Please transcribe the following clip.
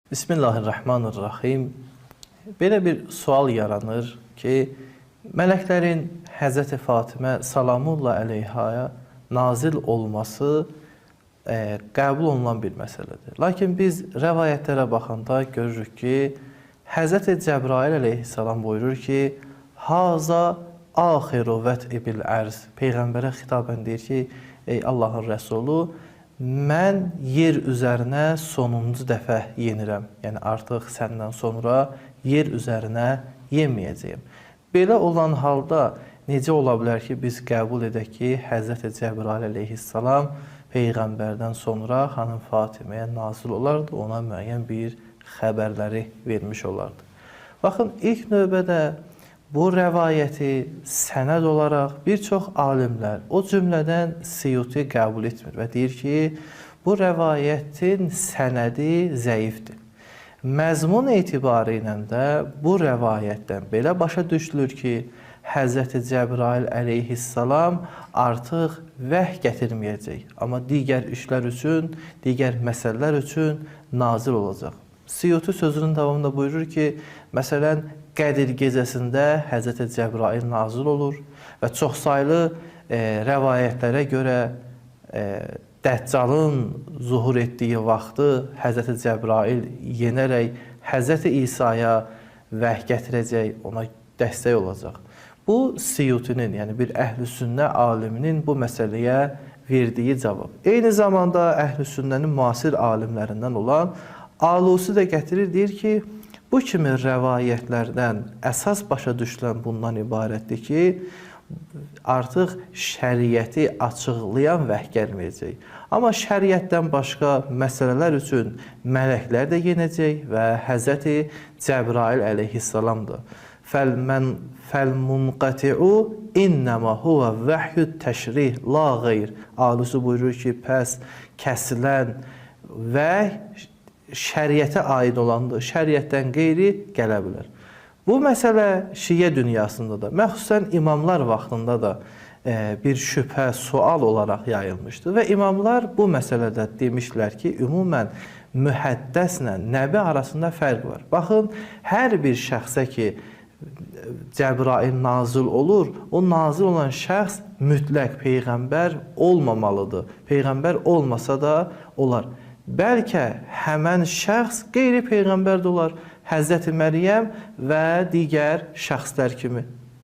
Bismillahirrahmanirrahim. Belə bir sual yaranır ki, mələklərin Həzrəti Fatimə salamullah əleyhaya nazil olması qəbul olunan bir məsələdir. Lakin biz rəvayətlərə baxanda görürük ki, Həzrəti Cəbrail əleyhissalam buyurur ki, Haza axiru vət'i bil ərz. Peyğəmbərə xitabən deyir ki, ey Allahın Rəsulu, mən yer üzərinə sonuncu dəfə yenirəm. Yəni artıq səndən sonra yer üzərinə yenməyəcəyim. Belə olan halda necə ola bilər ki, biz qəbul edək ki, Həzrəti Cəbrail əleyhissalam Peyğəmbərdən sonra xanım Fatiməyə nazil olardı, ona müəyyən bir xəbərləri vermiş olardı. Baxın, ilk növbədə bu rəvayəti sənəd olaraq bir çox alimlər, o cümlədən Siyuti qəbul etmir və deyir ki, bu rəvayətin sənədi zəifdir. Məzmun etibarı ilə də bu rəvayətdən belə başa düşülür ki, Həzrəti Cəbrail əleyhissalam artıq vəhy gətirməyəcək, amma digər işlər üçün, digər məsələlər üçün nazil olacaq. Siyuti sözünün davamında buyurur ki, məsələn, Qədir gecəsində Həzrəti Cəbrail nazil olur və çoxsaylı rəvayətlərə görə Dəccalın zuhur etdiyi vaxtı Həzrəti Cəbrail yenərək Həzrəti İsa'ya vəhy gətirəcək, ona dəstək olacaq. Bu Siyutinin, yəni bir əhl-i-sünnə aliminin bu məsələyə verdiyi cavab. Eyni zamanda əhl-i-sünnənin müasir alimlərindən olan Alusi də gətirir, deyir ki, bu kimi rəvayətlərdən əsas başa düşülən bundan ibarətdir ki, artıq şəriəti açıqlayan vəhy gəlməyəcək. Amma şəriətdən başqa məsələlər üçün mələklər də yenəcək və Həzrəti Cəbrail əleyhissalamdır. Fəl-munqati'u innəmə huvə vəhyü təşrih la qeyr. Alusi buyurur ki, pəs kəsilən vəhy şəriətə aid olandır, şəriətdən qeyri gələ bilər. Bu məsələ şiə dünyasında da, məxsusən imamlar vaxtında da bir şübhə, sual olaraq yayılmışdı və imamlar bu məsələdə demişlər ki, ümumən mühəddəslə nəbi arasında fərq var. Baxın, hər bir şəxsə ki, Cəbrail nazil olur, o nazil olan şəxs mütləq Peyğəmbər olmamalıdır. Peyğəmbər olmasa da olar. Bəlkə həmən şəxs qeyri-Peyğəmbər də olar, Həzrəti Məryəm və digər şəxslər kimi.